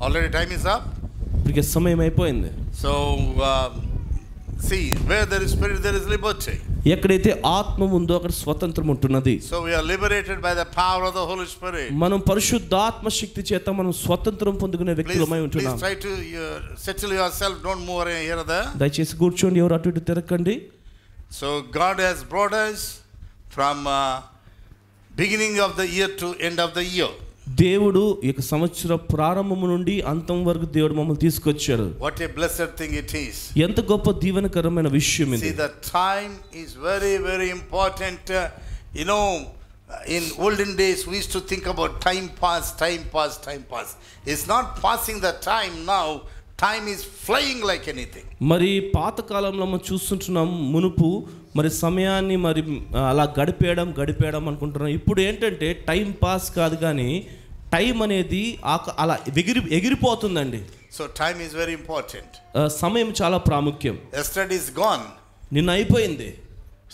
Already time is up. ఇప్పటికే సమయం అయిపోయింది. So see, where there is spirit there is liberty. ఎక్కడైతే ఆత్మ ఉందో అక్కడ స్వతంత్రం ఉంటున్నది. So we are liberated by the power of the Holy Spirit. మనం పరిశుద్ధాత్మ శక్తి చేత మనం స్వతంత్రం పొందుకునే వ్యక్తులమై ఉంటున్నాం. Please try to settle yourself, don't move here or there. దయచేసి కూర్చోండి, ఎవరు అటు ఇటు తిరగండి. So God has brought us from beginning of the year to end of the year. దేవుడు ఈ సంవత్సర ప్రారంభము నుండి అంతం వరకు దేవుడు మమ్మల్ని తీసుకొచ్చాడు. What a blessed thing it is. ఎంత గొప్ప దీవెనకరమైన విషయం ఇది. See, the time is very very important. You know, in olden days we used to think about time pass. It's not passing the time now. Time is flying like anything. మరి పాత కాలంలో మనం చూస్తుంటున్నాం, మునుపు మరి సమయాన్ని మరి అలా గడిపేయడం అనుకుంటున్నాం. ఇప్పుడు ఏంటంటే టైం పాస్ కాదు కానీ టైం అనేది అలా ఎగిరిపోతుందండి. So time is very important. సమయం చాలా ప్రాముఖ్యం. Yesterday is gone. నిన్న అయిపోయింది.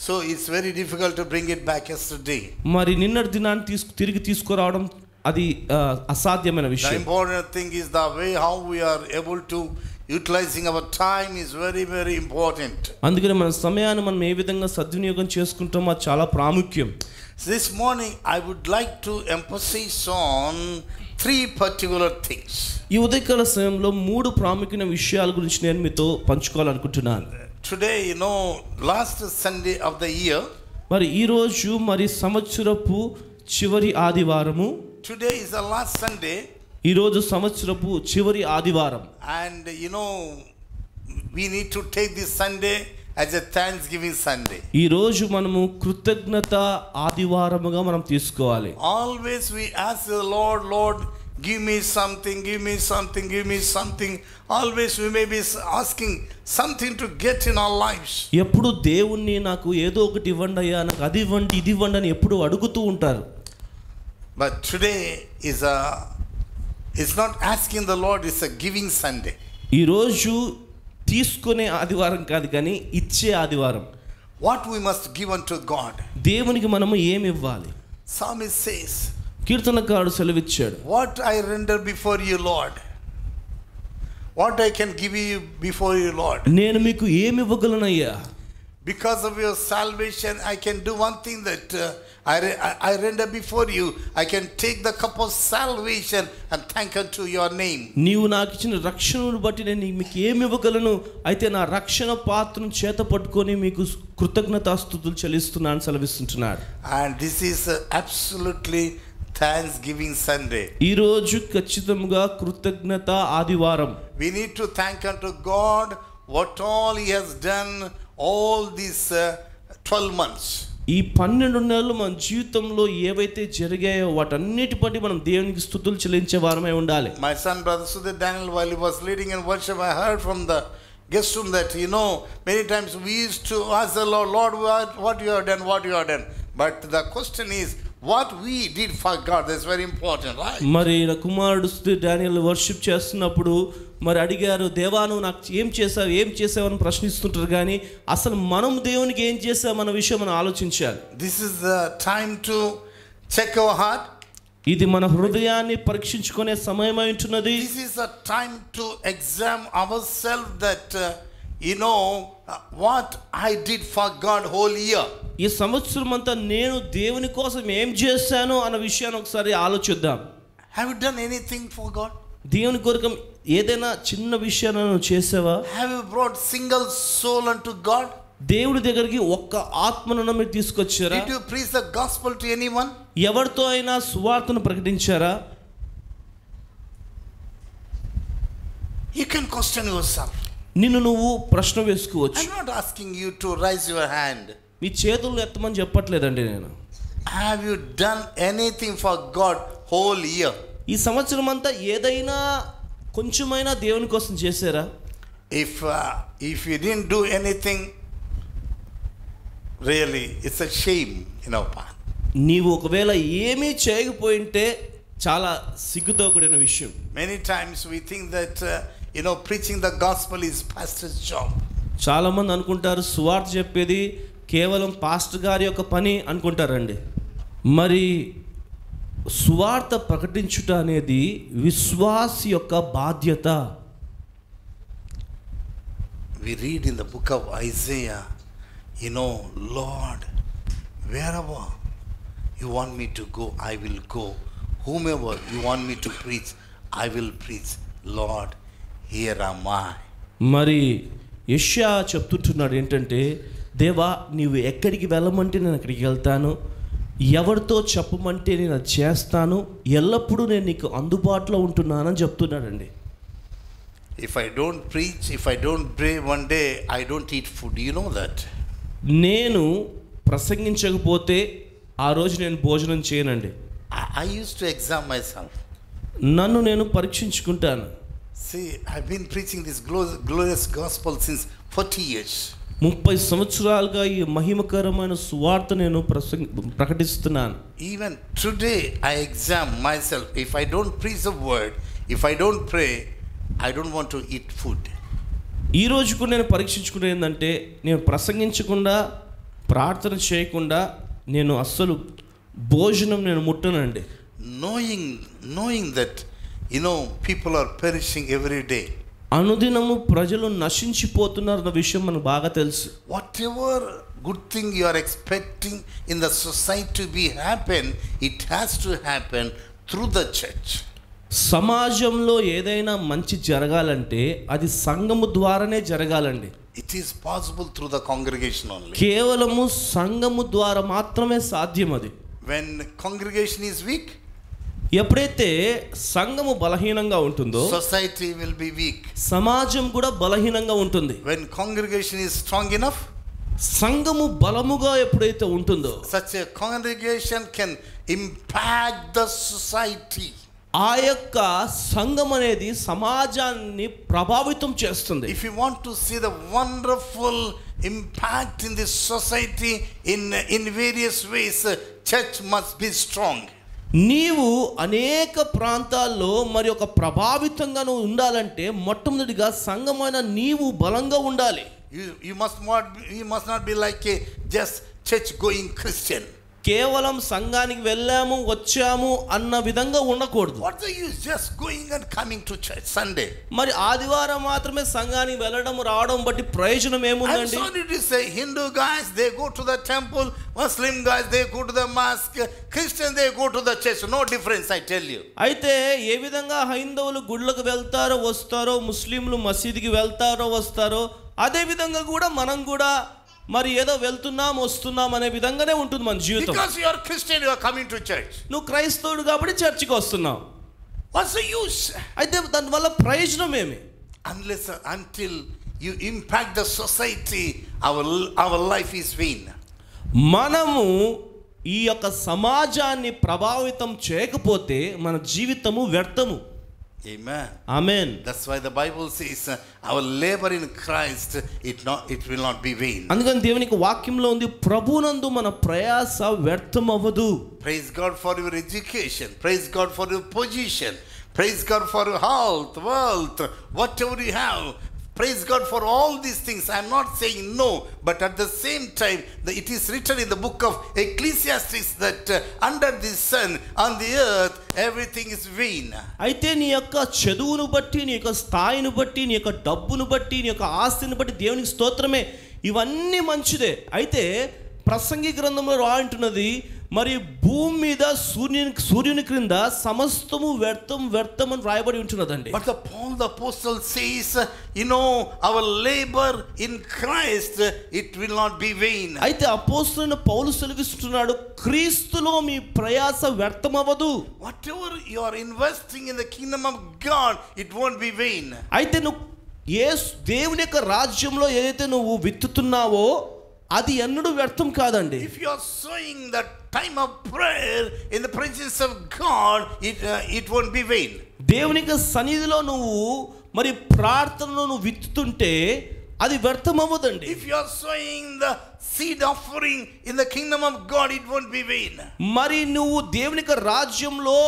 So it's very difficult to bring it back yesterday. మరి నిన్నటి దినాన్ని తిరిగి తీసుకురావడం అది అసాధ్యమైన విషయం. The important thing is the way how we are able to utilizing our time is very very important. అందుకని మన సమయాన్ని మనం ఏ విధంగా సద్వినియోగం చేసుకుంటామో అది చాలా ప్రాముఖ్యం. This morning I would like to emphasize on three particular things. ఈ ఉదయకాల సమయంలో మూడు ప్రాముఖ్యమైన విషయాల గురించి నేను మీతో పంచుకోవాలనుకుంటున్నాను. Today, you know, last Sunday of the year. మరి ఈ రోజు మరి సంవత్సరపు చివరి ఆదివారము. Today is the last Sunday. ఈ రోజు సంవత్సరపు చివరి ఆదివారం. And you know, we need to take this Sunday as a Thanksgiving Sunday. ఈ రోజు మనము కృతజ్ఞత ఆదివారముగా మనం తీసుకోవాలి. Always we ask the Lord, give me something. Always we may be asking something to get in our lives. ఎప్పుడు దేవుణ్ణి నాకు ఏదో ఒకటి ఇవ్వండి అయ్యా, నాకు అది ఇవ్వండి ఇది ఇవ్వండి అని ఎప్పుడు అడుగుతూ ఉంటారు. But today it's not asking the Lord, it's a giving Sunday. ఈ రోజు తీసుకునే ఆదివారం కాదు కానీ ఇచ్చే ఆదివారం. What we must give unto God. దేవునికి మనము ఏమి ఇవ్వాలి? Psalmist says, కీర్తనకారుడు సెలవిచ్చాడు, what I render before you, Lord, what I can give you before you, Lord. నేను మీకు ఏమి ఇవ్వగలనయ్యా? Because of your salvation I can do one thing, that I render before you. I can take the cup of salvation and thank unto your name. నీవు నాకు ఇచ్చిన రక్షణను బట్టి నేను మీకు ఏమి ఇవ్వగలను, అయితే నా రక్షణ పాత్రను చేత పట్టుకొని మీకు కృతజ్ఞతాస్తుతులు చెల్లిస్తున్నాను సెలవిస్తున్నాడు. And this is absolutely Thanksgiving Sunday. ఈ రోజు ఖచ్చితంగా కృతజ్ఞత ఆదివారం. We need to thank unto God what all he has done all these 12 months. ఈ 12 నెలలు మన జీవితంలో ఏవైతే జరిగాయో వాటన్నిటి బట్టి మనం దేవునికి స్తుతులు చెల్లించే వారమై ఉండాలి. My son brother Sudhir Daniel, while he was leading in worship, I heard from the guest room that, you know, many times we used to ask the Lord, what you have done. But the question is, what we did for God. That's very important, right? మరి నా కుమారుడు Sudheer Daniel worship చేస్తున్నప్పుడు మరి అడిగారు, దేవా నువ్వు నాకు ఏం చేసావు అని ప్రశ్నిస్తుంటారు కానీ అసలు మనం దేవునికి ఏం చేసామన్న విషయం మనం ఆలోచించాలి. This is the time to check our heart. ఇది మన హృదయాన్ని పరీక్షించుకునే సమయమై ఉంటున్నది. This is the time to examine ourselves, that you know what I did for God whole year. ఈ సంవత్సరం అంతా నేను దేవుని కోసం ఏం చేశాను అన్న విషయాన్ని ఒకసారి ఆలోచిద్దాం. Have you done anything for God? దేవుని కొరకు ఏదైనా చిన్న విషయాన్ని నువ్వు చేసావా? Have you brought single soul unto God? దేవుడి దగ్గరికి ఒక్క ఆత్మను మీరు తీసుకొచ్చారా? Did you preach the gospel to anyone? ఎవరితో అయినా సువార్తను ప్రకటించారా? You can question yourself. నిన్ను నువ్వు ప్రశ్న వేసుకోవచ్చు. I'm not asking you to raise your hand. మీ చేతులు ఎత్తమని చెప్పట్లేదండి నేను. Have you done anything for God whole year? ఈ సంవత్సరం అంతా ఏదైనా కొంచెమైనా దేవుని కోసం చేశారా? If you didn't do anything, really it's a shame in our part. నీవు ఒకవేళ ఏమీ చేయకపోయింటే చాలా సిగ్గుతో కూడిన విషయం. Many times we think that preaching the gospel is pastor's job. చాలా మంది అనుకుంటారు సువార్త చెప్పేది కేవలం పాస్టర్ గారి యొక్క పని అనుకుంటారండి. మరి సువార్త ప్రకటించుట అనేది విశ్వాసి యొక్క బాధ్యత. We read in the book of Isaiah, Lord, wherever you want me to go, I will go. Whomever you want me to preach, I will preach. Lord, here am I. మరి యెషయా చెప్తుంటున్నాడు ఏంటంటే, దేవా నీవు ఎక్కడికి వెళ్ళమంటే నేను అక్కడికి వెళ్తాను, ఎవరితో చెప్పమంటే నేను అది చేస్తాను, ఎల్లప్పుడూ నేను నీకు అందుబాటులో ఉంటున్నానని చెప్తున్నాడండి. If I don't preach, if I don't pray, one day I don't eat food. You know that? నేను ప్రసంగించకపోతే ఆ రోజు నేను భోజనం చేయనండి. I used to examine myself. నన్ను నేను పరీక్షించుకుంటాను. See, I've been preaching this glorious gospel since 40 years. 30 సంవత్సరాలుగా ఈ మహిమకరమైన సువార్త నేను ప్రకటిస్తున్నాను. Even today I examine myself. If I don't preach the word, if I don't pray, I don't want to eat food. ఈ రోజుకు నేను పరీక్షించుకునేది ఏంటంటే, నేను ప్రసంగించకుండా ప్రార్థన చేయకుండా నేను అస్సలు భోజనం నేను ముట్టనండి. Knowing that people are perishing every day. అనుదినము ప్రజలు నశించిపోతున్నారన్న విషయం మనకు బాగా తెలుసు. Whatever good thing you are expecting in the society to be happen, it has to happen through the church. సమాజంలో ఏదైనా మంచి జరగాలంటే అది సంఘము ద్వారానే జరగాలండి. It is possible through the congregation only. కేవలము సంఘము ద్వారా మాత్రమే సాధ్యం అది. When congregation is weak, ఎప్పుడైతే సంఘము బలహీనంగా ఉంటుందో society will be weak. సమాజం కూడా బలహీనంగా ఉంటుంది. When congregation is strong enough, సంఘము బలముగా ఎప్పుడైతే ఉంటుందో such a congregation can impact the society. ఆ యొక్క సంఘం అనేది సమాజాన్ని ప్రభావితం చేస్తుంది. If you want to see the wonderful impact in this society in various ways, church must be strong. నీవు అనేక ప్రాంతాల్లో మరి ఒక ప్రభావితంగా నువ్వు ఉండాలంటే మొట్టమొదటిగా సంఘమైన నీవు బలంగా ఉండాలి. You must not be like a just church going Christian. కేవలం సంఘానికి వెళ్ళాము వచ్చాము అన్న విధంగా ఉండకూడదు. What the use just going and coming to church Sunday? మరి ఆదివారం మాత్రమే సంఘానికి వెళ్ళడం రావడం బట్టి ప్రయోజనం ఏముందండి? I'm sorry to say, Hindu guys they go to the temple, Muslim guys they go to the mosque, Christian they go to the church. No difference, I tell you. అయితే ఏ విధంగా హైందవులు గుళ్ళకు వెళ్తారో వస్తారో, ముస్లింలు మసీదుకి వెళ్తారో వస్తారో, అదే విధంగా కూడా మనం కూడా మరి ఏదో వెళ్తున్నాం వస్తున్నాం అనే విధంగానే ఉంటుంది మన జీవితం. Because you are Christian, you are coming to church. నువ్వు క్రైస్తవుడు కాబట్టి చర్చికి వస్తున్నావు. What's the use? అయితే దాని వల్ల ప్రయోజనం ఏమి? Until you impact the society, our life is vain. మనము ఈ యొక్క సమాజాన్ని ప్రభావితం చేయకపోతే మన జీవితము వ్యర్థము. Amen. Amen. That's why the Bible says our labor in Christ it will not be vain. అందుకని దేవునికి వాక్యంలో ఉంది, ప్రభునందు మన ప్రయాస వ్యర్థం అవ్వదు. Praise God for your education. Praise God for your position. Praise God for your health, wealth, whatever you have. Praise God for all these things. I am not saying no, but at the same time, it is written in the book of Ecclesiastes that under the sun, on the earth, everything is vain. అయితే నీ యొక్క చదువును బట్టి, నీ యొక్క స్థాయిని బట్టి, నీ యొక్క డబ్బును బట్టి, నీ యొక్క ఆస్తిని బట్టి దేవునికి స్తోత్రమే, ఇవన్నీ మంచిదే. అయితే ప్రసంగి గ్రంథంలో రాంటున్నది, మరి భూమి మీద సూర్యుని క్రింద సమస్తము వ్యర్థం అని రాయబడి ఉంటున్నదండి. But Paul the apostle says, our labor in Christ it will not be vain. అయితే అపోస్తలుడైన పౌలు సెలవిస్తున్నాడు, క్రీస్తులో మీ ప్రయాస వ్యర్థమవ్వదు. Whatever you are investing in the kingdom of God, it won't be vain. అయితే నువ్వు దేవుని యొక్క రాజ్యంలో ఏదైతే నువ్వు విత్తుతున్నావో అది ఎన్నడూ వ్యర్థం కాదండి. If you are sowing the time of prayer in the presence of God, it won't be vain. దేవునికి సన్నిధిలో నువ్వు మరి ప్రార్థనలో నువ్వు విత్తుతుంటే అది వ్యర్థం అవ్వదండి. If you are sowing the seed offering in the kingdom of God, it won't be vain. మరి నువ్వు దేవుని రాజ్యంలో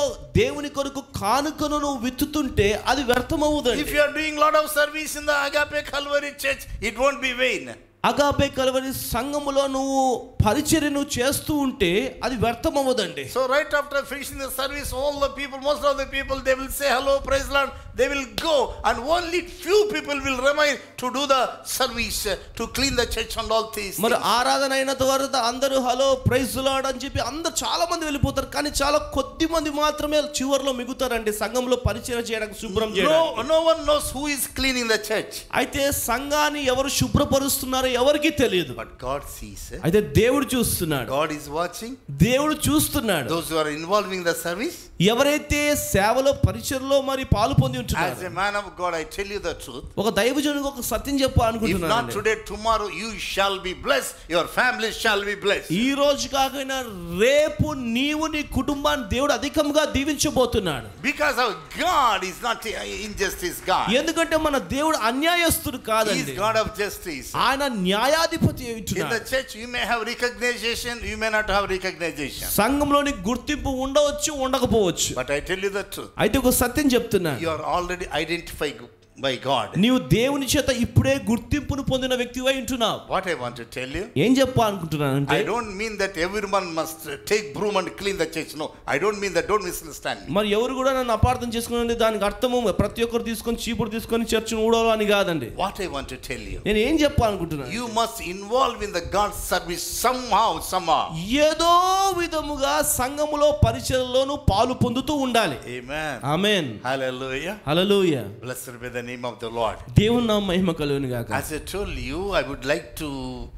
దేవుని కొరకు కానుకను నువ్వు విత్తుతుంటే అది వ్యర్థం అవ్వదండి. If you are doing lot of service in the Agape Calvary Church, it won't be vain. Agape Calvary సంఘములో నువ్వు పరిచర్యను చేస్తూ ఉంటే అది వ్యర్థం అవ్వదండి. So right after finishing the service, all the people, most of the people, they will say hello, praise Lord, they will go, and only few people will remain to do the service, to clean the church and all these. మరి ఆరాధన అయిన తర్వాత అందరూ hello praise lord అని చెప్పి అందరూ చాలా మంది వెళ్ళిపోతారు, కానీ చాలా కొద్ది మంది మాత్రమే చివర్లో మిగుతారండి సంఘంలో పరిచర్య చేయడానికి, శుభ్రం చేయడానికి. No one knows who is cleaning the church. అయితే సంఘాన్ని ఎవరు శుభ్రపరుస్తున్నారో ఎవరికి తెలియదు. But God sees. అయితే దేవుడు చూస్తున్నాడు. God is watching. దేవుడు చూస్తున్నాడు. Those who are involving the service. ఎవరైతే సేవలో పరిచర్యలో మరి పాలు పొంది ఉంటున్నారో. As a man of God, I tell you the truth. ఒక దైవజనునికి ఒక సత్యం చెప్పాలనుకుంటున్నాను. If not today, tomorrow you shall be blessed. Your family shall be blessed. ఈ రోజు కాకపోయినా రేపు నీవు నీ కుటుంబాన్ని దేవుడు అధికంగా దీవించబోతున్నాడు. Because our God is not injustice God. ఎందుకంటే మన దేవుడు అన్యాయస్తుడు కాదండి. He is God of justice. ఆయన న్యాయాధిపతి అయి ఉంటున్నాడు. In the church you may have recognition, you may not have recognition. సంఘంలోని గుర్తింపు ఉండవచ్చు, ఉండకపోవచ్చు. But I tell you the truth. అయితే ఒక సత్యం చెప్తున్నాను. You are already identified by God. నీవు దేవుని చేత ఇప్పుడే గుర్తింపును పొందిన వ్యక్తివై ఉంటున్నావు. What I want to tell you, ఏం చెప్పాలనుకుంటున్నానంటే, I don't mean that everyone must take broom and clean the church. No, I don't mean that. Don't misunderstand me. మరి ఎవరు కూడా నన్ను అపార్థం చేసుకుని దానికి అర్థము ప్రతి ఒక్కరు తీసుకొని చీపురు తీసుకొని చర్చిని ఊడవాలి అని కాదండి. What I want to tell you, నేను ఏం చెప్పాలనుకుంటున్నాను, you must involve in the God's service somehow. ఏదో విధముగా సంఘములో పరిచర్యలోను పాలు పొందుతూ ఉండాలి. Amen. Amen. Hallelujah. Hallelujah. Blessed be the name of the Lord. దేవుని నామం మహిమ కలుగును గాక. As I told you, I would like to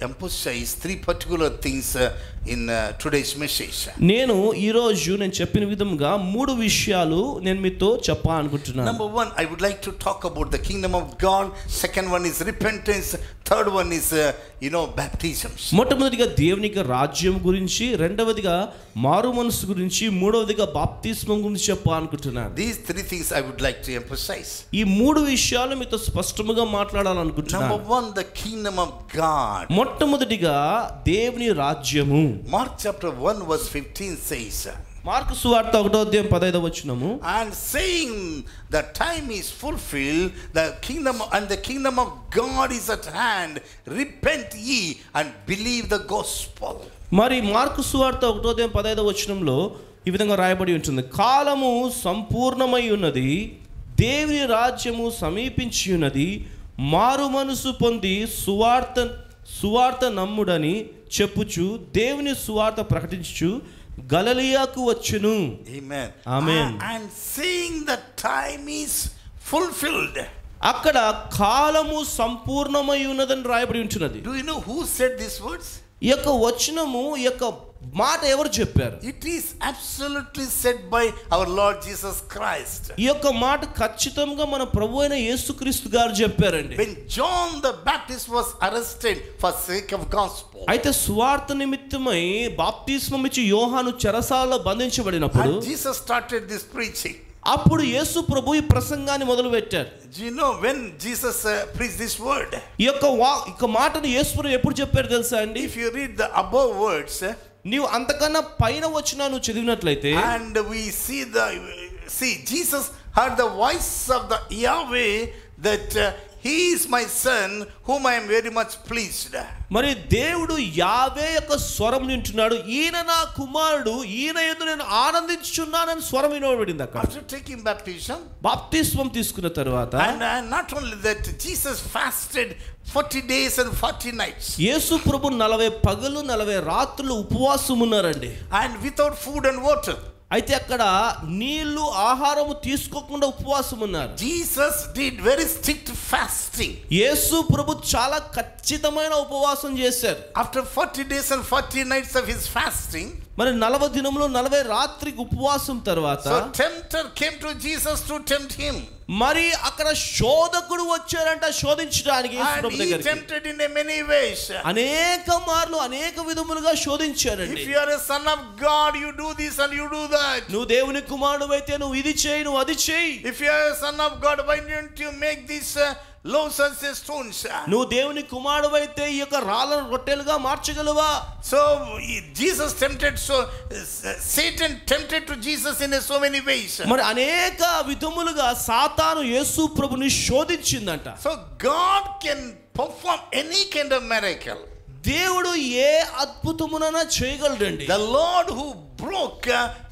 emphasize three particular things in today's message. నేను ఈ రోజు నేను చెప్పిన విధంగా మూడు విషయాలు నేను మీతో చెప్పాలనుకుంటున్నాను. Number one, I would like to talk about the kingdom of God. Second one is repentance. Third one is baptisms. మొట్టమొదటిగా దేవునికి రాజ్యం గురించి, రెండవదిగా మారు మనసు గురించి, మూడవదిగా బాప్తిస్మం గురించి చెప్పాలనుకుంటున్నాను. These three things I would like to emphasize. ఈ మూడు విషయాలు మీతో స్పష్టంగా మాట్లాడాలనుకుంటున్నాను. Number one, the kingdom of God. మొట్టమొదటిగా దేవుని రాజ్యము. Mark chapter 1 verse 15 says, mark సువార్త 1:15 and saying the time is fulfilled, the kingdom of God is at hand, repent ye and believe the gospel. మరి మార్కు సువార్త 1:15 ఈ విధంగా రాయబడి ఉంటుంది, కాలము సంపూర్ణమై ఉన్నది, దేవుని రాజ్యము సమీపించి ఉన్నది, మారు మనసు పొంది సువార్త నమ్ముడని చెప్పుచు దేవుని సువార్త ప్రకటించుచు గలిలయకు వచ్చెను. Amen. Amen. And seeing the time is fulfilled. అక్కడ కాలము సంపూర్ణమై ఉన్నదని రాయబడి ఉంటున్నది. Do you know who said these words? ఈ యొక్క వచనము, ఈ యొక్క మాట ఎవరు చెప్పారు? It is absolutely said by our Lord Jesus Christ. ఈ యొక్క మాట ఖచ్చితంగా మన ప్రభువైన యేసుక్రీస్తు గారు చెప్పారండి. When John the Baptist was arrested for sake of gospel, అయితే సువార్త నిమిత్తమై బాప్తిస్మం ఇచ్చి యోహాను చెరసాలలో బంధించబడినప్పుడు, and Jesus started this preaching. అప్పుడు యేసు ప్రభు ఈ ప్రసంగాన్ని మొదలు పెట్టారు. Do you know when Jesus preached this word? ఈ యొక్క మాటను యేసు ప్రభు ఎప్పుడు చెప్పారు తెలుసా అండి? If you read the above words, నీవు అంతకన్నా పైన వచ్చినా నువ్వు చదివినట్లయితే, and we see Jesus heard the voice of the Yahweh that he is my son whom I am very much pleased. మరి దేవుడు యావే యొక్క స్వరం వింటున్నాడు, ఈయన నా కుమారుడు, ఈయన యందు నేను ఆనందించుచున్నానని స్వరం వినబడింది అక్కడ. After taking baptism, బాప్తిస్మం తీసుకున్న తర్వాత, and not only that, Jesus fasted 40 days and 40 nights. యేసు ప్రభు 40 పగలు 40 రాత్రులు ఉపవాసం ఉన్నారండి. And without food and water. అయితే అక్కడ నీళ్లు ఆహారము తీసుకోకుండా ఉపవాసం ఉన్నారు. Jesus did very strict fasting. యేసు ప్రభు చాలా ఖచ్చితమైన ఉపవాసం చేశారు. After 40 days and 40 nights of his fasting, మరి 40 దినములు 40 రాత్రికి ఉపవాసం తర్వాత, so tempter came to Jesus to tempt him. మరి అక్కడ శోధకుడు వచ్చారంట శోధించడానికి యేసు And ప్రభు he దగ్గరికి. tempted in a many ways. అనేక మార్లు అనేక విధములుగా శోధించారండి. If you are a son of God, you do this and you do that. నువ్వు దేవుని కుమారుడు అయితే నువ్వు ఇది చేయి, నువ్వు అది చేయి. If you are a son of God, why don't you make these loaves and stones? నువ్వు దేవుని కుమారుడు అయితే ఈ యొక్క రాళ్ళను రొట్టెలుగా మార్చగలవా? So Jesus tempted, so Satan tempted to Jesus in so many ways. మరి అనేక విధములుగా సాతాను యేసు ప్రభుని శోధించిందంట. So God can perform any kind of miracle. దేవుడు ఏ అద్భుతమునైనా చేయగలడండి. The Lord who broke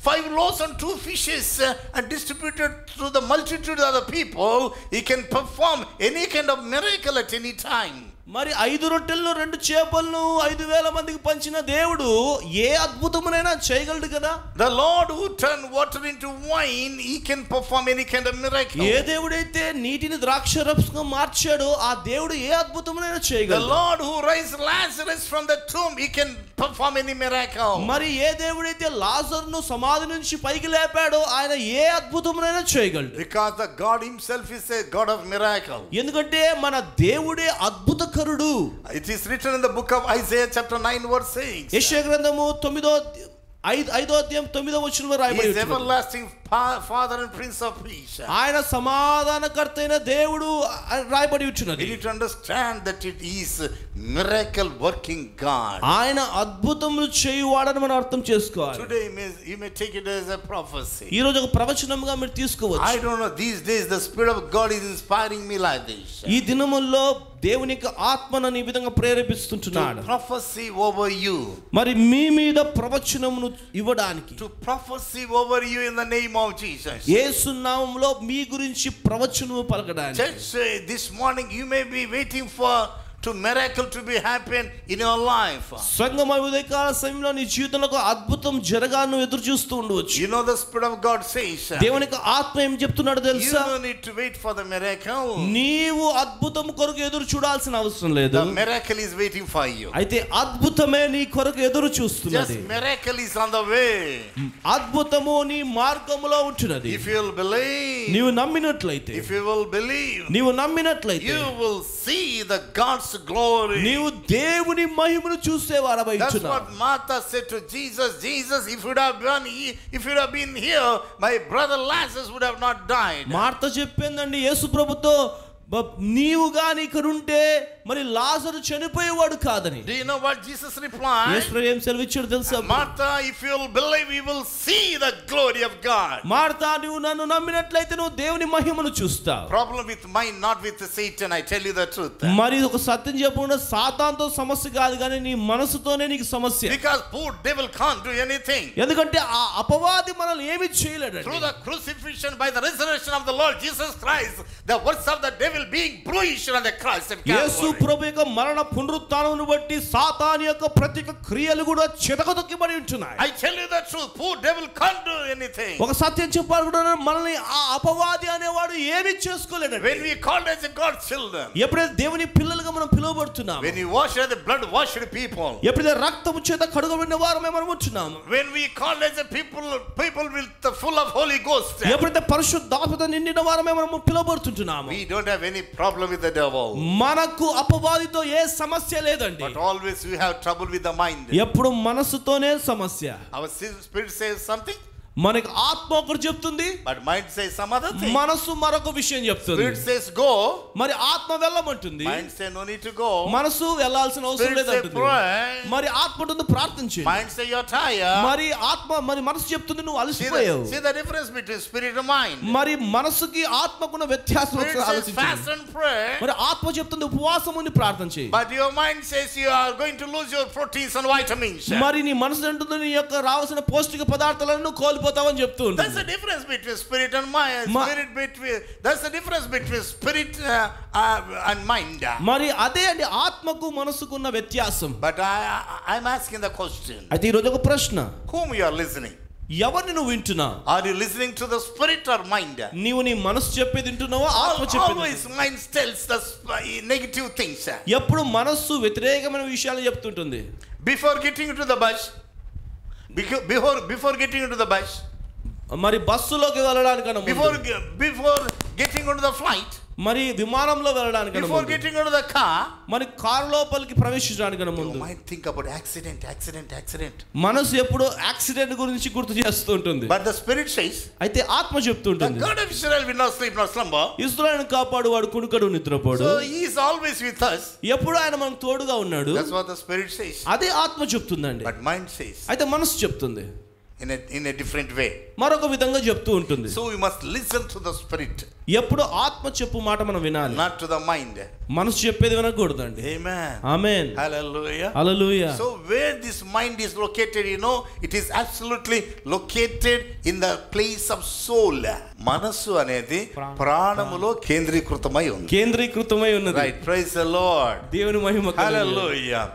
5 loaves and 2 fishes and distributed to the multitude of the people, he can perform any kind of miracle at any time. మరి 5 రొట్టెలను 2 చేపలను 5,000 మందికి పంచిన దేవుడు ఏ అద్భుతమునైనా చేయగలడు కదా. The Lord who turned water into wine, he can perform any kind of miracle. ఏ దేవుడైతే నీటిని ద్రాక్షరసంగా మార్చాడో ఆ దేవుడు ఏ అద్భుతమునైనా The చేయగలడు. Lord who raised Lazarus from the tomb, he can perform any miracle. మరి ఏ దేవుడైతే లాజరును సమాధి నుంచి పైకి లేపాడో ఆయన ఏ అద్భుతమునైనా చేయగలడు. Because the God himself is a God of miracle. ఎందుకంటే మన దేవుడే అద్భుతకరుడు. It is written in the book of Isaiah chapter 9 verse 6. యెషయా గ్రంథము 5వ అధ్యాయం 9వ వచనంలో He రాయబడి is ఉంది. everlasting Father and Prince of Peace. ఆయన సమాధానకర్త అయిన దేవుడు రాయబడి We ఉంటున్నది. need to understand that it is miracle working God. ఆయన అద్భుతములు చేయువాడని మనం అర్థం చేసుకోవాలి. Today you may take it as a prophecy. ఈ రోజు ఒక ప్రవచనంగా మీరు తీసుకోవచ్చు. I don't know, these days the Spirit of God is inspiring me like this. ఈ దినముల్లో దేవుని యొక్క ఆత్మను ఈ విధంగా ప్రేరేపిస్తుంటున్నాడు. To prophesy over you. మరి మీ మీద ప్రవచనమును ఇవ్వడానికి. To prophesy over you in the name of Jesus. యేసు నామములో మీ గురించి ప్రవచనము పలకడానికి. Church, this morning you may be waiting for to miracle to be happen in your life. సంగమ ఉదయకాల సమయంలో నీ జీవితంలో ఒక అద్భుతం జరగాలని ఎదురు చూస్తూ ఉండవచ్చు. You know the Spirit of God says. దేవుని యొక్క ఆత్మ ఏం చెప్తున్నాడో You తెలుసా? don't need to wait for the miracle. నీవు అద్భుతం కొరకు ఎదురు చూడాల్సిన అవసరం లేదు. The miracle is waiting for you. అయితే అద్భుతమే నీ కొరకు ఎదురు చూస్తున్నది. Just miracle is on the way. అద్భుతము నీ మార్గములో ఉంటున్నది. If you will believe. నీవు నమ్మినట్లయితే. If you will believe. నీవు నమ్మినట్లయితే. You will see the God's glory. నీవు దేవుని మహిమను చూసేవారవై That's ఉంటున్నావు. what Martha said to Jesus. Jesus, if you would have been here, my brother Lazarus would have not died. Martha చెప్పిందండి యేసు ప్రభుతో, నీవు గాని ఇక్కడ ఉంటే మరి లాజరు చనిపోయేవాడు కాదని. Do you know what Jesus replied? యేసు ప్రభు ఏం సెలవిచ్చాడు తెలుసా? Martha, if you will believe, you will see the glory of God. Martha, నువ్వు నన్ను నమ్మినట్లయితే నువ్వు దేవుని మహిమను చూస్తావు. Problem with mind, not with Satan. I tell you the truth. మరి ఒక సత్యం చెప్పకుండా సాతానుతో సమస్య కాదు కానీ నీ మనసుతోనే నీకు సమస్య. Because poor devil can't do anything. ఎందుకంటే ఆ అపవాది మనల్ని ఏమీ చేయలేడు. Through the crucifixion, by the resurrection of the Lord Jesus Christ, the works of the devil being bruised on the cross of Yesu Calvary. ప్రభు యొక్క మరణ పునరుత్థానమును బట్టి సాతాను యొక్క ప్రతిక క్రియలు కూడా చితకతొక్కబడి ఉంటున్నాయి. I tell you the truth, poor devil can't do anything. ఒక సత్యం చెప్పాలనుకుంటున్నా, మనల్ని ఆ అపవాది అనేవాడు ఏమీ చేసుకోలేడు. When we called as God's children, ఎప్పుడైతే దేవుని పిల్లలుగా మనం పిలువబడుతున్నాము, when we wash as the blood washed people, ఎప్పుడైతే రక్తము చేత కడుగబడిన వారమే మనం ఉంటున్నాము, when we called as a people with the full of Holy Ghost, ఎప్పుడైతే పరిశుద్ధాత్మతో నిండిన వారమే మనం పిలువబడుతుంటున్నాము. we don't have any problem with the devil. మనకు అపవాదితో ఏ సమస్య లేదండి. But always we have trouble with the mind. ఎప్పుడు మనసుతోనే సమస్య. Our spirit says something, మనకి ఆత్మ ఒకటి చెప్తుంది, but mind says some other thing. మనసు మరొక విషయం చెప్తుంది. Spirit says go, మరి ఆత్మ వెళ్ళమంటుంది, mind says no need to go. మనసు వెళ్ళాల్సిన అవసరం Spirit says లేదంటుంది. pray, మరి ఆత్మ ఉంటుంది ప్రార్థించు, mind says you're tired. మరి ఆత్మ మరి మనసు చెప్తుంది నువ్వు See అలసిపోయావు. the difference between spirit and mind. మరి మనసుకి ఆత్మకున్న వ్యత్యాసం Spirit says ఆలోచించు. fast and pray, మరి ఆత్మ చెప్తుంది ఉపవాసం ఉండి ప్రార్థన చేయి. but your mind says you are going to lose your proteins and vitamins. మరి నీ మనసు అంటుంది నీ యొక్క రావాల్సిన పౌష్టిక పదార్థాలను నువ్వు కోల్పోతావని చెప్తూ ఉంటుంది. That's the difference between spirit and mind. That's the difference between spirit and mind. మరి అదే అండి ఆత్మకు మనసుకున్న వ్యత్యాసం. But I'm asking the question, అయితే ఈ రోజు ఒక ప్రశ్న, whom you are listening? ఎవరిని నువ్వు వింటున్నావు? Are you listening to the spirit or mind? నీవు నీ మనసు చెప్పేది వింటున్నావా, ఆత్మ చెప్పేది? Always mind tells the negative things. ఎప్పుడు మనస్సు వ్యతిరేకమైన విషయాలు చెప్తుంటుంది. Before getting into the bus, before getting into the bus, మరి బస్సులోకి వెళ్ళడానికన్నా ముందు, before getting into the flight, మరి విమానంలో వెళ్ళడానికన్నా before ముందు, getting into the car, మరి కారు లోపలికి ప్రవేశించడానికన్నా ముందు you might think about accident. మనసు ఎప్పుడు యాక్సిడెంట్ గురించి గుర్తు చేస్తూ ఉంటుంది. But the spirit says, అయితే ఆత్మ the చెప్తుంటుంది, God of Israel will not sleep nor slumber. ఇశ్రాయేలును కాపాడు వాడు కునుకడు నిద్రపోడు. So he is always with us. ఎప్పుడు ఆయన మనకు తోడుగా ఉన్నాడు. That's what the spirit says. అదే ఆత్మ చెప్తుందండి. But mind says, అయితే మనసు చెప్తుంది, in a different way. మరొక విధంగా చెప్తూ ఉంటుంది. So we must listen to the Spirit. ఎప్పుడు ఆత్మ చెప్పు మాట మనం వినాలి, not to the mind. మనసు చెప్పేది వినకూడదండి. Amen. Amen. Hallelujah. Hallelujah. So where this mind is located, it is absolutely located in the place of soul. మనసు అనేది ప్రాణములో కేంద్రీకృతమై ఉంది. కేంద్రీకృతమై ఉన్నది. Right. Praise the Lord. దేవుని మహిమ కలుగును. Hallelujah.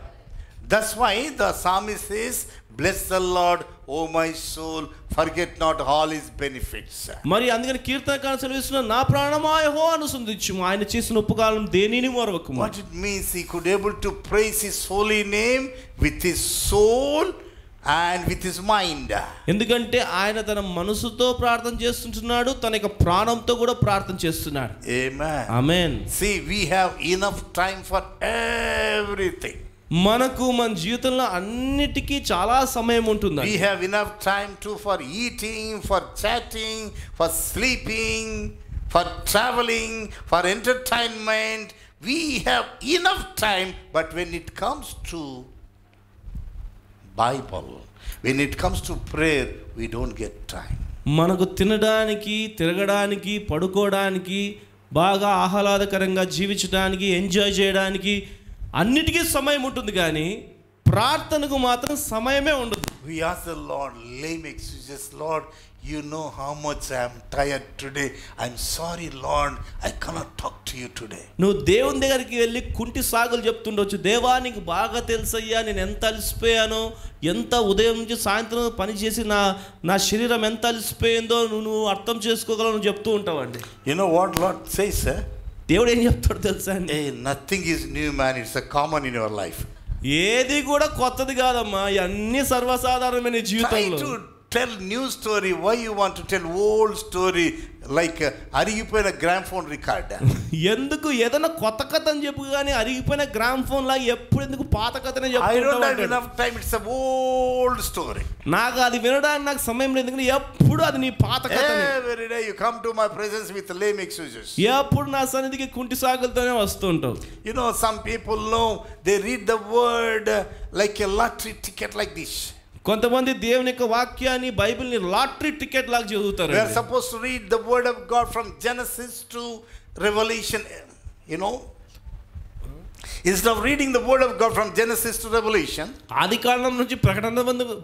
That's why the psalmist says, bless the Lord, O my soul, forget not all his benefits. మరి అందుకని కీర్తనకారుడు సెలవిస్తున్న నా ప్రాణమా యెహోవాను స్తుతించుము, ఆయన చేసిన ఉపకారం దేనిని మరవకుము. What it means, he could able to praise his holy name with his soul and with his mind. ఎందుకంటే ఆయన తన మనసుతో ప్రార్థన చేస్తుంటున్నాడు, తన యొక్క ప్రాణంతో కూడా ప్రార్థన చేస్తున్నాడు. Amen. Amen. See, we have enough time for everything. మనకు మన జీవితంలో అన్నిటికీ చాలా సమయం ఉంటుంది. We have enough time for eating, for chatting, for sleeping, for traveling, for entertainment. We have enough time, but when it comes to Bible, when it comes to prayer, we don't get time. మనకు తినడానికి, తిరగడానికి, పడుకోవడానికి, బాగా ఆహ్లాదకరంగా జీవించడానికి, enjoy చేయడానికి అన్నిటికీ సమయం ఉంటుంది, కానీ ప్రార్థనకు మాత్రం సమయమే ఉండదు. We ask the Lord, lame excuses, Lord, you know how much I am tired today. I'm sorry, Lord, I cannot talk to you today. నువ్వు దేవుని దగ్గరికి వెళ్ళి కుంటి సాగులు చెప్తుండొచ్చు, దేవా నీకు బాగా తెలుసయ్యా నేను ఎంత అలసిపోయానో, ఎంత ఉదయం నుంచి సాయంత్రం పని చేసి నా శరీరం ఎంత అలసిపోయిందో నువ్వు అర్థం చేసుకోగలవు నువ్వు చెప్తూ ఉంటావండి. You know what Lord says, sir? దేవుడు ఏం చెప్తాడు తెలుసా అండి? Hey, nothing is new, man. It's a common in your life. ఏది కూడా కొత్తది కాదమ్మా, అన్ని సర్వసాధారణమైన జీవితంలో. Try to tell new story. Why you want to tell old story like అరిగిపోయిన గ్రామ్ఫోన్ రికార్డ్? ఎందుకు ఏదైనా కొత్త కథ అని చెప్పు, కానీ అరిగిపోయిన గ్రామ్ఫోన్ లాగా ఎప్పుడు ఎందుకు పాత కథనే I don't have చెప్తావు? enough time. It's a old story. నాకు అది వినడానికి నాకు సమయం లేదు, ఎందుకంటే ఎప్పుడు అది నీ పాత కథనే. Every day you come to my presence with lame excuses. ఎప్పుడు నా సన్నిధికి కుంటి సాగులతోనే వస్తుంటావు. Some people know, they read the word like a lottery ticket like this. కొంతమంది దేవుని యొక్క వాక్యాన్ని బైబిల్ని లాటరీ టికెట్ లాగా చదువుతారు. We are supposed to read the word of God from Genesis to Revelation, instead of reading the word of God from Genesis to Revelation, ఆదికాండం నుంచి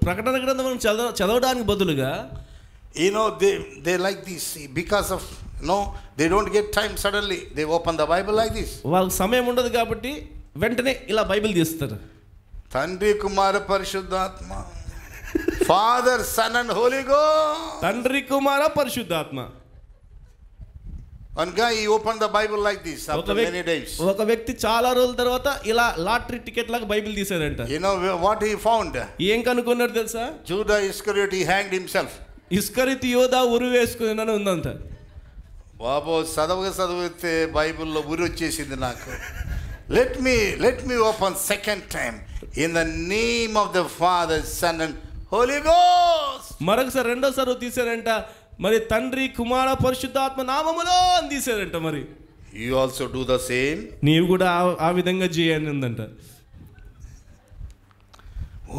ప్రకటన గ్రంథం చదవడానికి బదులుగా they like this because of they don't get time. Suddenly they open the Bible like this. వాళ్ళకి సమయం ఉండదు కాబట్టి వెంటనే ఇలా బైబిల్ తీస్తారు. తండ్రి కుమార పరిశుద్ధాత్మ, Father, Son and Holy Ghost. తండ్రి కుమార పరిశుద్ధాత్మ. One guy, he opened the Bible like this after many days. ఒక వ్యక్తి చాలా రోజుల తర్వాత ఇలా లాటరీ టికెట్ లాగా బైబిల్ తీశాడంట. What he found? ఏం కనుక్కున్నాడు తెలుసా? Judah Iscariot, he hanged himself. ఇస్కరియోతు యోధా ఉరి వేసుకున్నాను ఉందంట. బాబో చదివితే బైబిల్లో ఉరి వచ్చేసింది నాకు. Let me open second time in the name of the Father, Son and Holy Ghost. మరొకసారి రెండోసారి తీశారంట, మరి తండ్రి కుమార పరిశుద్ధాత్మ నామములో అని తీశారంట. మరి you also do the same. నీవు కూడా ఆ విధంగా చేయండి ఉందంట.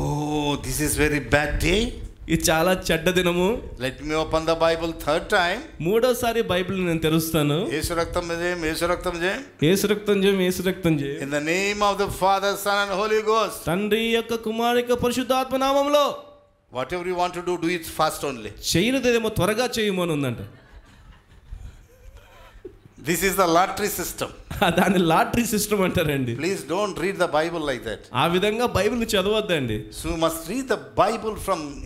Oh, this is very bad day. ఇది చాలా చెడ్డ దినము. Let me open the Bible third time. మూడోసారి బైబిల్ నేను తెరుస్తాను. యేసు రక్తం జయం, యేసు రక్తం జయం, యేసు రక్తం జయం, యేసు రక్తం జయం. In the name of the Father, Son and Holy Ghost. తండ్రి యొక్క కుమారు యొక్క పరిశుద్ధాత్మ నామములో. Whatever you want to do it fast only. చేయనిదేమో త్వరగా చేయమని ఉందంట. This is the lottery system. దాన్ని లాటరీ సిస్టమ్ అంటారండి. Please don't read the Bible like that. ఆ విధంగా Bible చదవద్దండి. So you must read the Bible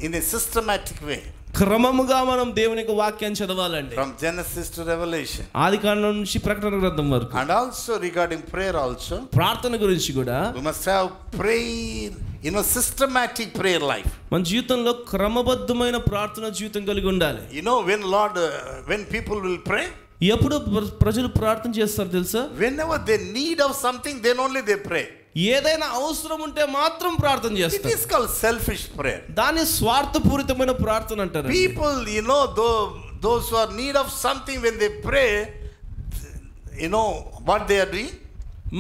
in a systematic way. క్రమముగా మనం దేవుని యొక్క వాక్యాన్ని చదవాలండి. From Genesis to Revelation. ఆదికాండం నుంచి ప్రకటన గ్రంథం వరకు. And also regarding prayer also. ప్రార్థన గురించి కూడా. We must have prayer, systematic prayer life. మన జీవితంలో క్రమబద్ధమైన ప్రార్థన జీవితం కలిగి ఉండాలి. When people will pray, ఎప్పుడు ప్రజలు ప్రార్థన చేస్తారు తెలుసా? whenever they need of something, then only they pray. ఏదైనా అవసరం ఉంటే మాత్రం ప్రార్థన చేస్తారు. It is called selfish prayer. దాన్ని స్వార్థపూరితమైన ప్రార్థన అంటారు. People, those who are in need of something, when they pray, what they are doing?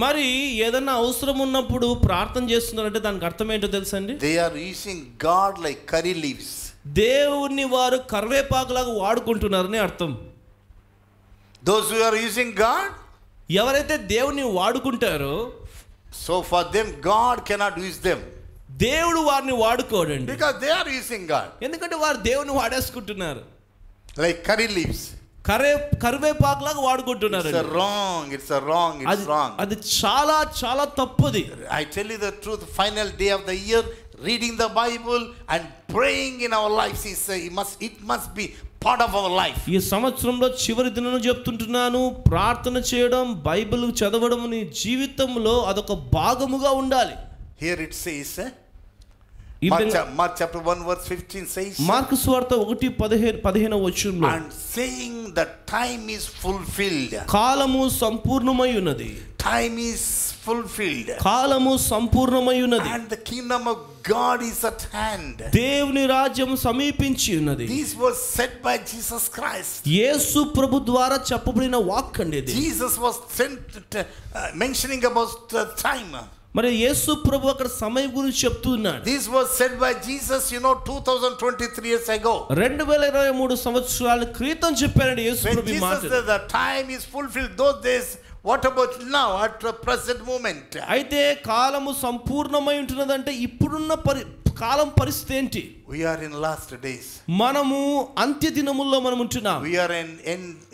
మరి ఏదైనా అవసరం ఉన్నప్పుడు ప్రార్థన చేస్తున్నారంటే దానికి అర్థం ఏంటో తెలుసా అండి? They are using God like curry leaves. దేవుణ్ణి వారు కరివేపాకులాగా వాడుకుంటున్నారని అర్థం. Those who are using God, ఎవరైతే దేవుణ్ణి వాడుకుంటారో, so for them God cannot use them. దేవుడు వారిని వాడుకోడండి. Because they are using God. ఎందుకంటే వారు దేవుని వాడేసుకుంటున్నారు. Like curry leaves. కరివేపాకులాగా వాడుకుంటున్నారు. It's wrong. అది చాలా చాలా తప్పుది. I tell you the truth, final day of the year, reading the Bible and praying in our lives is it must be part of our life. ఈ సంవత్సరంలో చివరి దినం చెప్తుంటున్నాను, ప్రార్థన చేయడం, బైబిల్ చదవడం నీ జీవితంలో అదొక భాగముగా ఉండాలి. Here it says, Mark chapter 1 verse 15 says, mark సువార్త 1:15 వచనంలో, and saying the time is fulfilled. కాలము సంపూర్ణమై ఉన్నది. Time is fulfilled. కాలము సంపూర్ణమై ఉన్నది. And the kingdom of God is at hand. దేవుని రాజ్యం సమీపించి ఉన్నది. This was said by Jesus Christ. యేసు ప్రభు ద్వారా చెప్పబడిన వాక్కు అండి ఇది. Jesus was mentioning about the time. మరి యేసు ప్రభు అక్కడ సమయం గురించి చెప్తున్నాడు. This was said by Jesus 2023 years ago. 2023 సంవత్సరాల క్రితం చెప్పారండి యేసు ప్రభు ఈ మాట. Jesus said the time is fulfilled those days. What about now at the present moment? అయితే కాలము సంపూర్ణమై ఉంటున్నదంటే ఇప్పుడున్న కాలం పరిస్థితి ఏంటి? We are in last days. మనము అంత్య దినముల్లో మనం ఉంటున్నాం. We are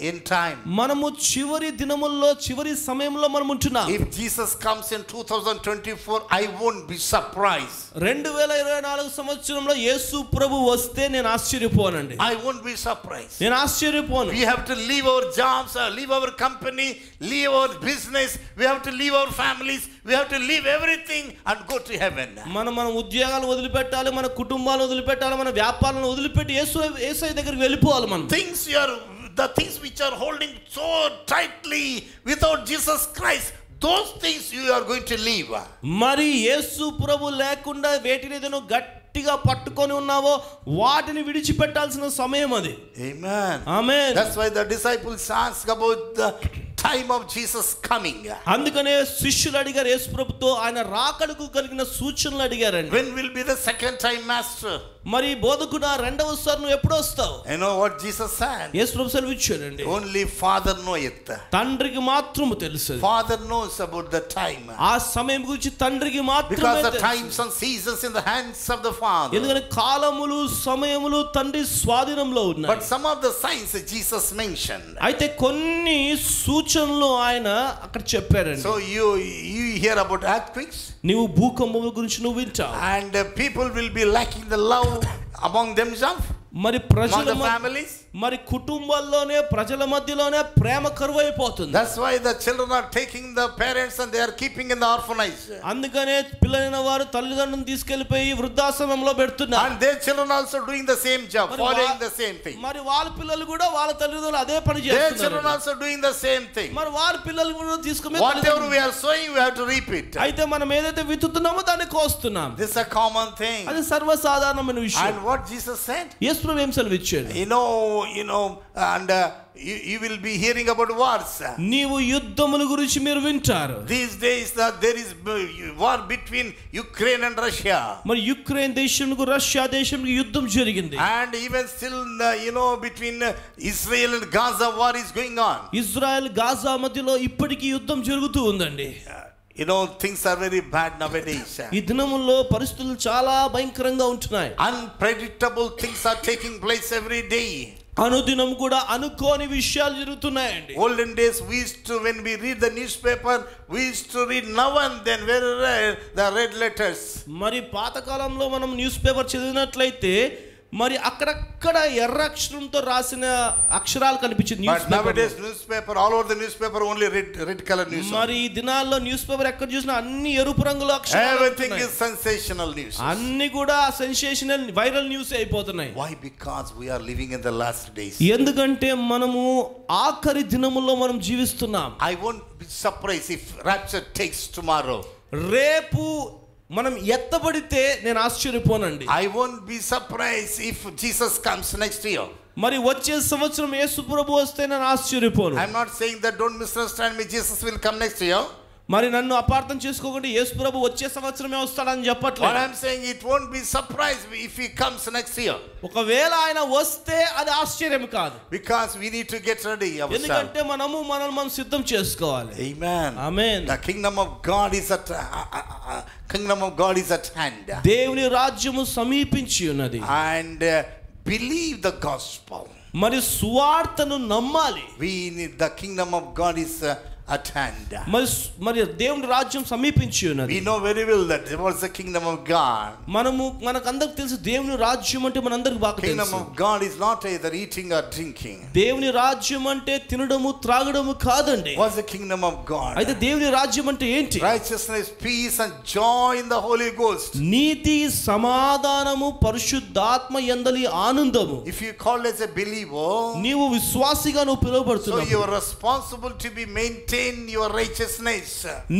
in time. మనము చివరి దినముల్లో చివరి సమయంలో మనం ఉంటున్నాం. If Jesus comes in 2024, I won't be surprised. 2024 సంవత్సరంలో యేసు ప్రభు వస్తే నేను ఆశ్చర్యపోనండి. I won't be surprised. నేను ఆశ్చర్యపోను. We have to leave our jobs, leave our company, leave our business. We have to leave our families. We have to leave everything and go to heaven. మన ఉద్యోగాలు వదిలిపెట్టాలి, మన కుటుంబాలు వదిలిపెట్టాలి, మన వ్యాపారాలను వదిలిపెట్టి యేసయ్య దగ్గరికి వెళ్ళిపోవాలి. మనం the things which are holding so tightly without Jesus Christ, those things you are going to leave. మరి యేసు ప్రభు లేకుండా వేటినేదైనా గట్టిగా పట్టుకొని ఉన్నావో వాటిని విడిచిపెట్టాల్సిన సమయం అది. Amen. That's why the disciples asked about the time of Jesus coming. అందుకనే శిష్యులు అడిగారు యేసు ప్రభుతో ఆయన రాకడకు కలిగిన సూచనలు అడిగారండి. When will be the second time, master? మరి బోధకుడా రెండవసారి నువ్వు ఎప్పుడు వస్తావు? You know what Jesus said? Yesu Prabhu సెలవిచ్చాడండి, only Father knoweth. తండ్రికి మాత్రము తెలుసు. Father knows about the time. ఆ సమయం గురించి తండ్రికి మాత్రమే తెలుసు. Because the తెలుసు. times and seasons in the hands of the Father. ఎందుకంటే కాలములు సమయములు తండ్రి స్వాధీనంలో ఉన్నాయి. But some of the signs Jesus mentioned. అయితే కొన్ని సూచనలు ఆయన అక్కడ చెప్పారండి. So you hear about earthquakes. నీవు భూకంపముల గురించి నువ్వు వింటావు. And people will be lacking the love among themselves. మరి ప్రజల families. మరి కుటుంబాల్లోనే ప్రజల మధ్యలోనే ప్రేమ కరువైపోతుంది. That's why the children are taking the parents and they are keeping in the orphanage. అందుకనే పిల్లలైన వారు తల్లిదండ్రులను తీసుకెళ్లిపోయి వృద్ధాశ్రమంలో పెడుతున్నారు. And their children also doing the same job, following the same thing. మరి వాళ్ళ పిల్లలు కూడా వాళ్ళ తల్లిదండ్రులు అదే పని చేస్తున్నారు. Their children also doing the same thing. మరి వాళ్ళ పిల్లలు కూడా తీసుకొని whatever we are sowing we have to reap it. అయితే మనం ఏదైతే విత్తుతున్నామో దాన్ని కోస్తున్నాం. This is a common thing. అది సర్వసాధారణమైన విషయం. And what Jesus said? యేసు ప్రభు ఏం సెలవిచ్చాడు? You know and you will be hearing about wars. నీవు యుద్ధముల గురించి మీరు వింటారు. These days there is war between Ukraine and Russia. మరి యుక్రెయిన్ దేశంకు రష్యా దేశంకు యుద్ధం జరిగింది. And even still between Israel and Gaza war is going on. Israel Gaza మధ్యలో ఇప్పటికీ యుద్ధం జరుగుతూ ఉందండి. Things are very bad nowadays. ఈ దినముల్లో పరిస్థితులు చాలా భయంకరంగా ఉంటున్నాయి. Unpredictable things are taking place every day. అనుదినం కూడా అనుకోని విషయాలు జరుగుతున్నాయండి. Olden days we used to, when we read the newspaper, we used to read now and then very rare the red letters. మరి పాతకాలంలో మనం న్యూస్ పేపర్ చదివినట్లయితే మరి అక్కడక్కడ ఎర్ర అక్షరంతో రాసిన అక్షరాలు కనిపించింది news paper. But nowadays newspaper, all over the newspaper only red color news. మరి ఈ దినాల్లో న్యూస్ పేపర్ ఎక్కడ చూసినా అన్ని ఎరుపు రంగుల అక్షరాలు. Everything is sensational news. అన్ని కూడా సెన్సేషనల్ వైరల్ న్యూస్ అయిపోతున్నాయి. Why? Because we are living in the last days. ఎందుకంటే మనము ఆఖరి దినముల్లో మనం జీవిస్తున్నాం. I won't be surprised if rapture takes tomorrow. రేపు మనం ఎత్తబడితే నేను ఆశ్చర్యపోనండి. I won't be surprised if Jesus comes next year. మరి వచ్చే సంవత్సరం యేసు ప్రభు వస్తే నేను ఆశ్చర్యపోను. I'm not saying that, don't misunderstand me, Jesus will come next year. మరి నన్ను అపార్థం చేసుకోకుండా యేసు ప్రభు వచ్చే సంవత్సరమే వస్తాడని What చెప్పట్లేదు. I'm saying, it won't be surprise if he comes next year. ఒకవేళ ఆయన వస్తే అది ఆశ్చర్యం కాదు. Because we need to get ready ourselves. ఎందుకంటే మనల్ని మనం సిద్ధం చేసుకోవాలి. Amen. Amen. The kingdom of God is at hand. దేవుని రాజ్యము సమీపించి ఉన్నది. And believe the gospel. మరి సువార్తను నమ్మాలి. We need the kingdom of God is at hand. మరి దేవుని రాజ్యం సమీపించి ఉన్నది. We know very well that what's the kingdom of God. మనకందరికి తెలుసు దేవుని రాజ్యం అంటే మనందరికి బాగా తెలుసు. Kingdom of God is not either eating or drinking. దేవుని రాజ్యం అంటే తినడము త్రాగడము కాదండి. What's the kingdom of God? అయితే దేవుని రాజ్యం అంటే ఏంటి? Righteousness, peace and joy in the Holy Ghost. నీతి, సమాధానము, పరిశుద్ధాత్మ యందలి ఆనందము. If you call as a believer, నీవు విశ్వాసిగా నువ్వు పిలువబడుతున్నావు. so you are responsible to be maintain your righteousness.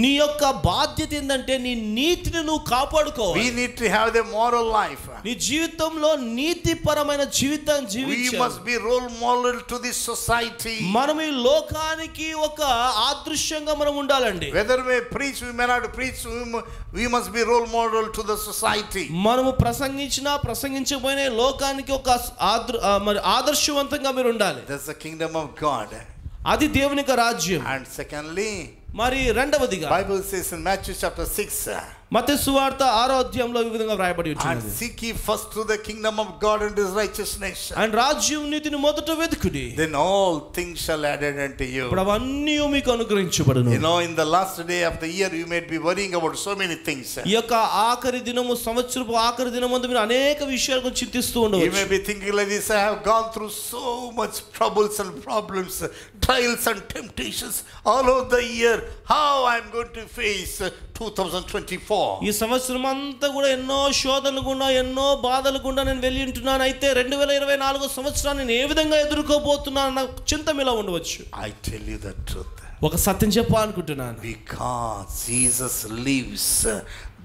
నీ యొక్క బాధ్యత ఏందంటే నీ నీతిని నువ్వు కాపాడుకోవాలి. We need to have the moral life. నీ జీవితంలో నీతిపరమైన జీవితం We జీవించాలి. must be role model to this society. మనం ఈ లోకానికి ఒక ఆదర్శంగా మనం ఉండాలండి. Whether we preach, we may not preach, we must be role model to the society. మనము ప్రసంగించకపోయినా లోకానికి ఒక మరి ఆదర్శవంతంగా మీరు ఉండాలి. That's the kingdom of God. అది దేవుని యొక్క రాజ్యం. And secondly, మరి రెండవదిగా Bible says in Matthew chapter 6, మత్తయి సువార్త 6వ అధ్యాయంలో ఈ విధంగా వ్రాయబడి and ఉన్నది. seek ye first to the kingdom of God and his righteousness, and రాజ్యం నీతిని మొదట వెతుకుడి, then all things shall added unto you. ఇప్పుడు అవన్నీ మీకు అనుగ్రహించబడును. You know, in the last day of the year you may be worrying about so many things. ఈ యొక్క ఆఖరి దినము, సంవత్సరపు ఆఖరి దినమందు మీరు అనేక విషయాల గురించి చింతిస్తూ You ఉండవచ్చు. may be thinking like this, I have gone through so much troubles and problems, trials and temptations all over the year. How I am going to face 2024? ఈ సంవత్సరం అంతా కూడా ఎన్నో శోధనలు గుండా, ఎన్నో బాధలు గుండా నేను వెళ్ళి ఉంటున్నాను. అయితే 2024 సంవత్సరాన్ని నేను ఏ విధంగా ఎదుర్కోబోతున్నాను నాకు చింత మీలో ఉండవచ్చు. I tell you the truth. ఒక సత్యం చెప్పాలనుకుంటున్నాను. Because Jesus lives,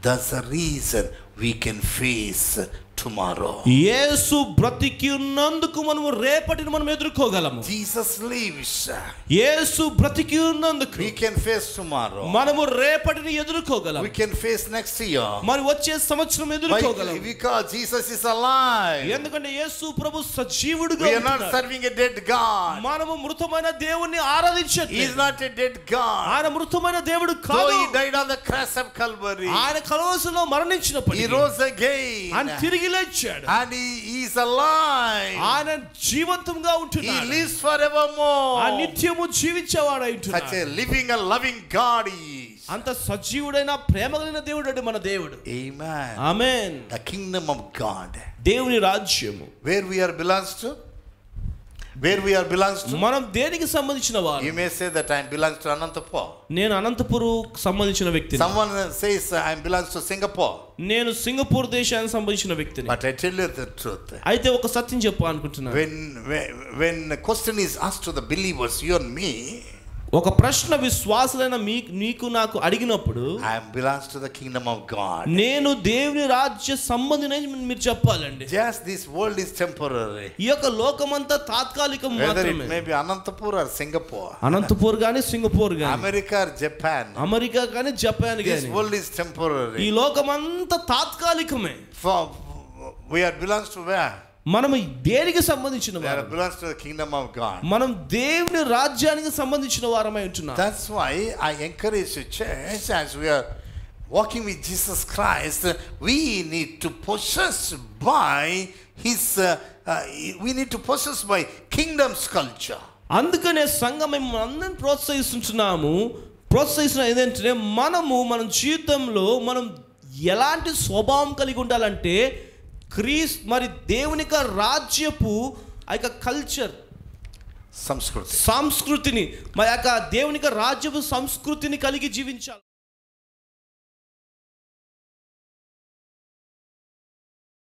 that's the reason we can face tomorrow. యేసు బ్రతికి ఉన్నందుకు మనము రేపటిని మనం ఎదుర్కోగలము. Jesus lives. యేసు బ్రతికి ఉన్నందుకు We can face tomorrow. మనము రేపటిని ఎదుర్కోగలము. We can face next year. మరి వచ్చే సంవత్సరం ఎదుర్కోగలము. Because Jesus is alive. ఎందుకంటే యేసు ప్రభు సజీవుడుగా We are not ఉంటున్నాడు. serving a dead God. మనము మృతమైన దేవుణ్ణి He ఆరాధించట్లేదు. is not a dead God. ఆయన మృతమైన దేవుడు Though కాదు. he died on the cross of Calvary, ఆయన కలవరిలో he మరణించినప్పటికీ rose again. ఆయన తిరిగి లేచాడు. And he is alive. ఆయన జీవంతంగా He ఉంటున్నాడు. lives forevermore. ఆ నిత్యము జీవించేవాడై Such ఉంటున్నాడు. a living and loving God he is. అంత సజీవుడైన ప్రేమ కలిగిన దేవుడు అంటే మన దేవుడు. Amen. Amen. The kingdom of God. దేవుని రాజ్యము. Where we are belongs to? Where we are belongs to? మనం దేనికి సంబంధించిన వారు? You may say that I belong to Anantapur. నేను అనంతపురం సంబంధించిన వ్యక్తిని. Someone says I belong to Singapore. నేను సింగపూర్ దేశానికి సంబంధించిన వ్యక్తిని. But I tell you the truth. అయితే ఒక సత్యం చెప్పాలనుకుంటున్నాను. When the question is asked to the believers, you and me, ఒక ప్రశ్న విశ్వాసులైన నీకు నాకు అడిగినప్పుడు I belongs to the kingdom of God. నేను దేవుని రాజ్య సంబంధిని మీరు చెప్పాలండి. Just this world is temporary. ఈ యొక్క లోకమంతా తాత్కాలికం Whether it మాత్రమే. may be Anantapur or Singapore, Anantapur గాని సింగపూర్ గాని, America or Japan, అమెరికా గాని జపాన్ this గాని, world is ఈ temporary. లోకమంతా తాత్కాలికమే. We are belongs to where? మనం దేనికి సంబంధించిన We are వారు? belongs to the kingdom of God. మనం దేవుని రాజ్యానికి సంబంధించిన వారమై ఉంటున్నాం. That's why I encourage the church, as we are walking with Jesus Christ, we need to possess by his we need to possess by kingdom's culture. అందుకనే సంఘం మేము అందరం ప్రోత్సహిస్తున్న ఏదంటే మన జీవితంలో మనం ఎలాంటి స్వభావం కలిగి ఉండాలంటే మరి దేవుని యొక్క రాజ్యపు ఆ యొక్క కల్చర్, సంస్కృతిని, మరి యొక్క దేవుని యొక్క రాజ్యపు సంస్కృతిని కలిగి జీవించాలి.